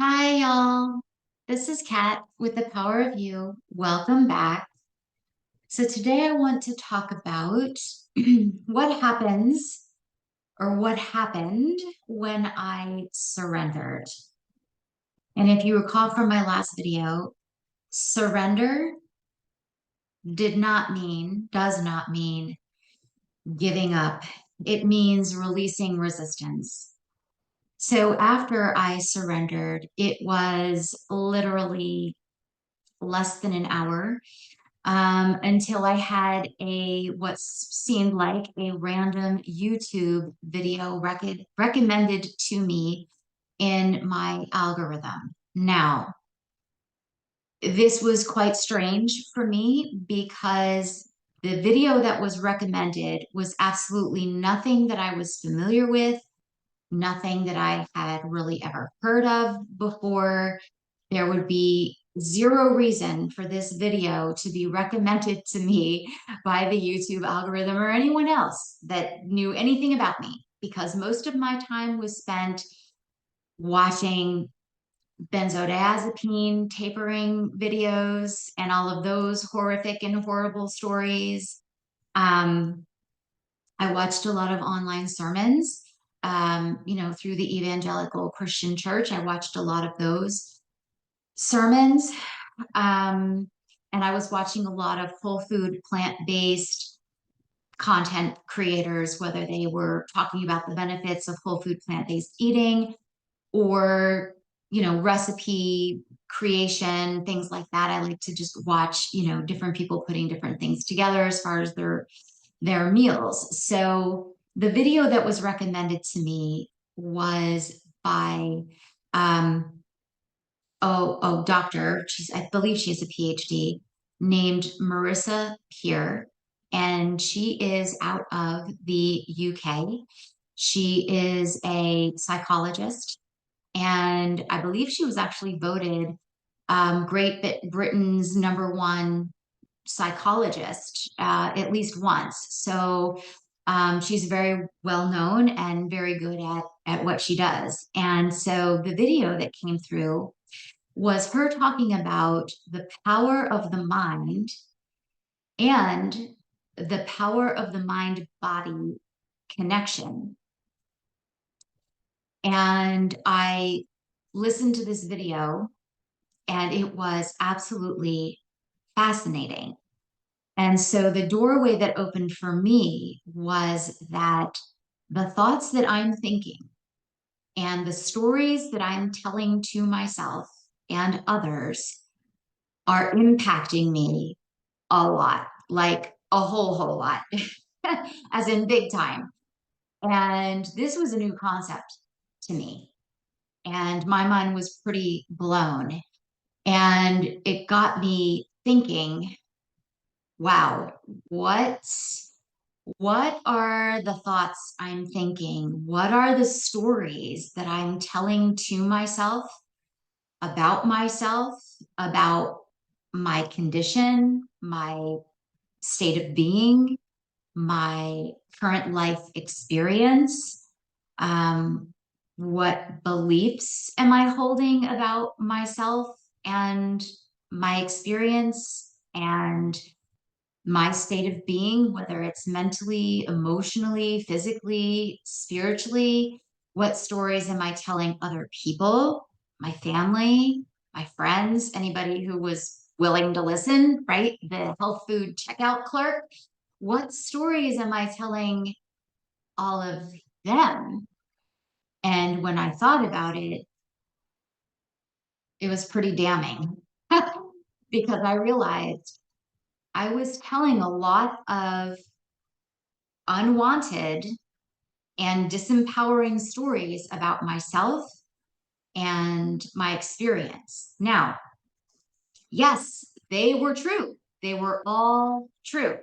Hi, y'all. This is Kat with The Power of You. Welcome back. So, today I want to talk about what happens or what happened when I surrendered. And if you recall from my last video, surrender does not mean giving up. It means releasing resistance. So, after I surrendered, it was literally less than an hour until I had what seemed like a random YouTube video recommended to me in my algorithm. Now, this was quite strange for me because the video that was recommended was absolutely nothing that I was familiar with, nothing that I had really ever heard of before. There would be zero reason for this video to be recommended to me by the YouTube algorithm or anyone else that knew anything about me, because most of my time was spent watching benzodiazepine tapering videos and all of those horrific and horrible stories. Um, I watched a lot of online sermons, through the evangelical Christian church. I watched a lot of those sermons. Um, and I was watching a lot of whole food, plant-based content creators, whether they were talking about the benefits of whole food, plant-based eating or, recipe creation, things like that. I like to just watch, different people putting different things together as far as their meals. So the video that was recommended to me was by um, doctor. I believe she has a PhD named Marissa Peer, and she is out of the UK. She is a psychologist, and I believe she was actually voted Great Britain's number one psychologist at least once. So she's very well known and very good at what she does. And so the video that came through was her talking about the power of the mind and the power of the mind body connection. And I listened to this video, and it was absolutely fascinating. And so the doorway that opened for me was that the thoughts that I'm thinking and the stories that I'm telling to myself and others are impacting me a lot, like a whole lot, as in big time. And this was a new concept to me. And my mind was pretty blown. And it got me thinking, wow, what what are the thoughts I'm thinking? What are the stories that I'm telling to myself, about my condition, my state of being, my current life experience? Um, what beliefs am I holding about myself and my experience and my state of being, whether it's mentally, emotionally, physically, spiritually? What stories am I telling other people, my family, my friends, anybody who was willing to listen, right? The health food checkout clerk. What stories am I telling all of them? And when I thought about it, it was pretty damning because I realized I was telling a lot of unwanted and disempowering stories about myself and my experience. Now, yes, they were true. They were all true.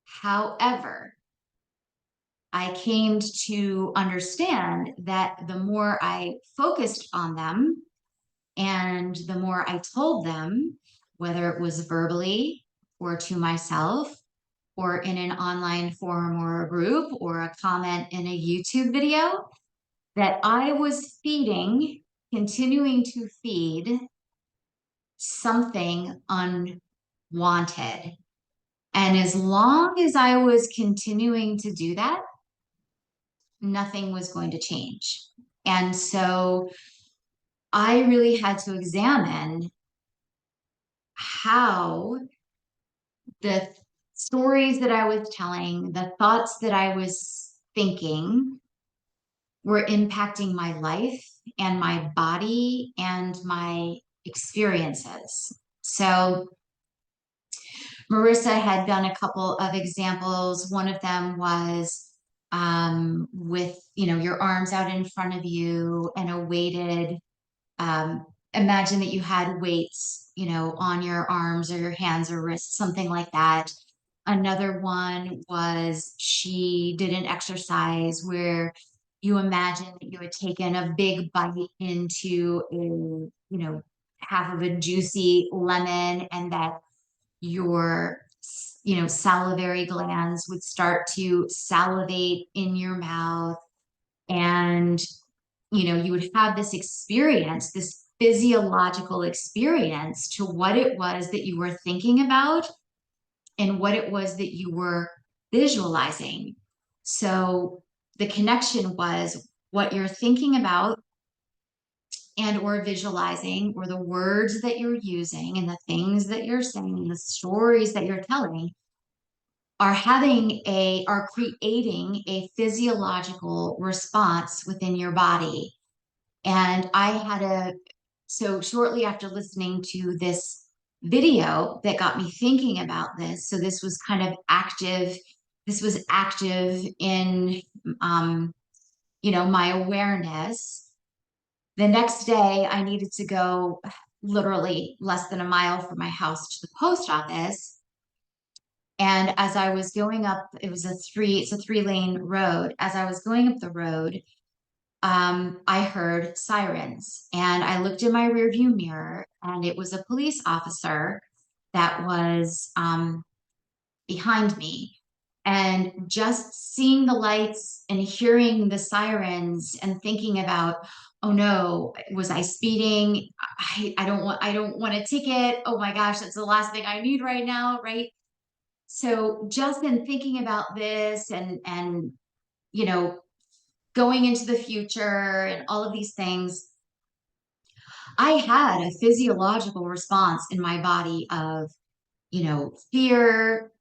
However, I came to understand that the more I focused on them and the more I told them, whether it was verbally or to myself or in an online forum or a group or a comment in a YouTube video, that I was feeding continuing to feed something unwanted. And as long as I was continuing to do that, nothing was going to change. And so I really had to examine how the stories that I was telling, the thoughts that I was thinking were impacting my life and my body and my experiences. So Marissa had done a couple of examples. One of them was with, your arms out in front of you and a weighted, imagine that you had weights, on your arms or your hands or wrists, something like that. Another one was she did an exercise where you imagine that you had taken a big bite into half of a juicy lemon, and that your salivary glands would start to salivate in your mouth, and you would have this experience, this physiological experience to what it was that you were thinking about and what it was that you were visualizing. So the connection was what you're thinking about and or visualizing, or the words that you're using and the things that you're saying, the stories that you're telling are creating a physiological response within your body. And so shortly after listening to this video that got me thinking about this, so this was kind of active, this was active in, my awareness. The next day, I needed to go literally less than a mile from my house to the post office. And as I was going up, it's a 3-lane road. As I was going up the road, I heard sirens, and I looked in my rearview mirror, and it was a police officer that was behind me. And just seeing the lights and hearing the sirens and thinking about, oh no, was I speeding? I don't want a ticket. Oh my gosh, that's the last thing I need right now, right? So just in thinking about this and you know going into the future and all of these things, I had a physiological response in my body of, fear,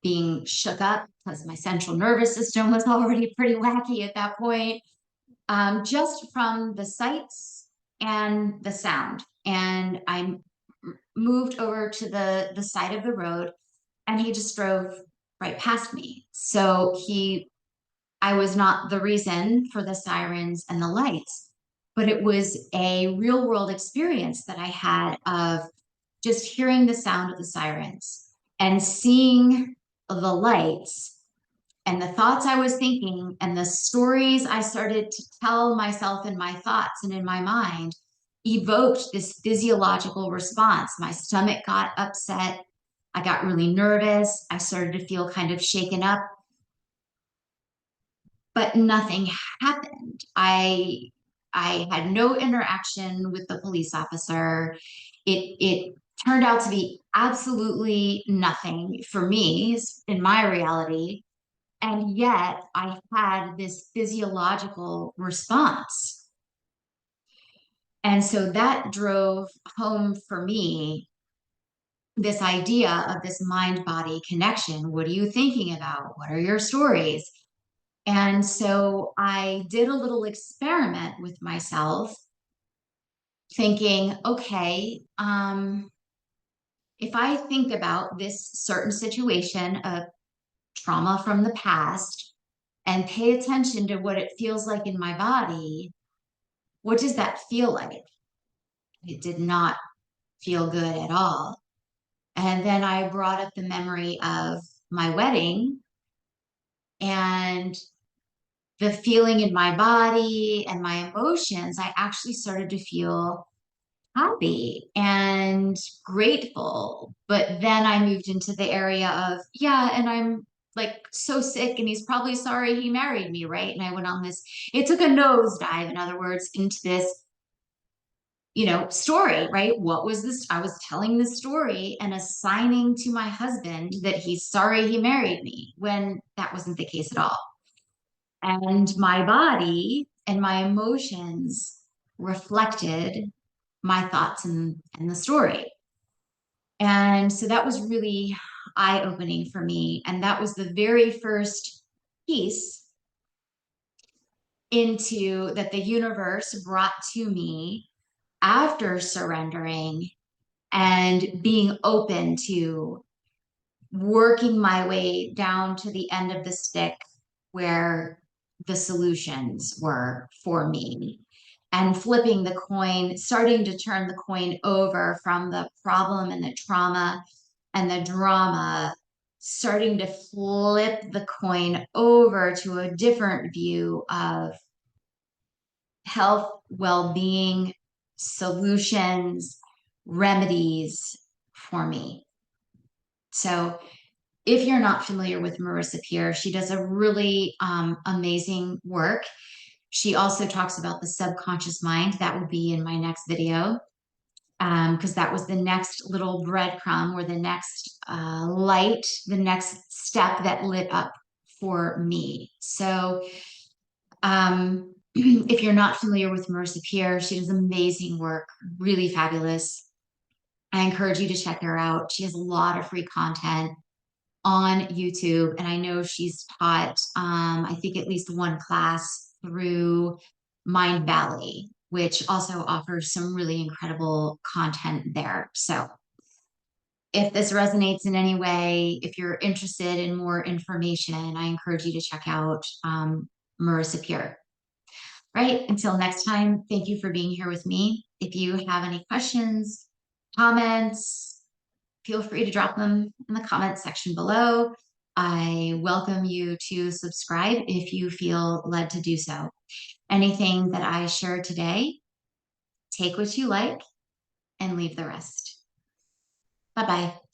being shook up because my central nervous system was already pretty wacky at that point, just from the sights and the sound. And I moved over to the side of the road, and he just drove right past me. So I was not the reason for the sirens and the lights, but it was a real world experience that I had of just hearing the sound of the sirens and seeing the lights, and the thoughts I was thinking and the stories I started to tell myself in my thoughts and in my mind evoked this physiological response. My stomach got upset. I got really nervous. I started to feel kind of shaken up, but nothing happened. I had no interaction with the police officer. It turned out to be absolutely nothing for me in my reality. And yet I had this physiological response. And so that drove home for me this idea of this mind body connection. What are you thinking about? What are your stories? And so I did a little experiment with myself, thinking, okay, if I think about this certain situation of trauma from the past and pay attention to what it feels like in my body, what does that feel like? It did not feel good at all. And then I brought up the memory of my wedding and the feeling in my body and my emotions. I actually started to feel happy and grateful. But then I moved into the area of, yeah, and I'm like so sick, and he's probably sorry he married me, right? And I went on this, it took a nosedive, in other words, into this story, right? What was this? I was telling the story and assigning to my husband that he's sorry he married me when that wasn't the case at all. And my body and my emotions reflected my thoughts and the story. And so that was really eye opening for me. And that was the very first piece into that the universe brought to me after surrendering and being open to working my way down to the end of the stick where the solutions were for me and flipping the coin, starting to turn the coin over from the problem and the trauma and the drama, starting to flip the coin over to a different view of health, well-being, solutions, remedies for me. So if you're not familiar with Marissa Peer, she does a really amazing work. She also talks about the subconscious mind. That would be in my next video, because that was the next little breadcrumb or the next light, the next step that lit up for me. So if you're not familiar with Marissa Peer, she does amazing work, really fabulous. I encourage you to check her out. She has a lot of free content on YouTube. And I know she's taught, I think, at least one class through Mind Valley, which also offers some really incredible content there. So if this resonates in any way, if you're interested in more information, I encourage you to check out Marissa Peer. Right. Until next time, thank you for being here with me. If you have any questions, comments, feel free to drop them in the comments section below. I welcome you to subscribe if you feel led to do so. Anything that I share today, take what you like and leave the rest. Bye-bye.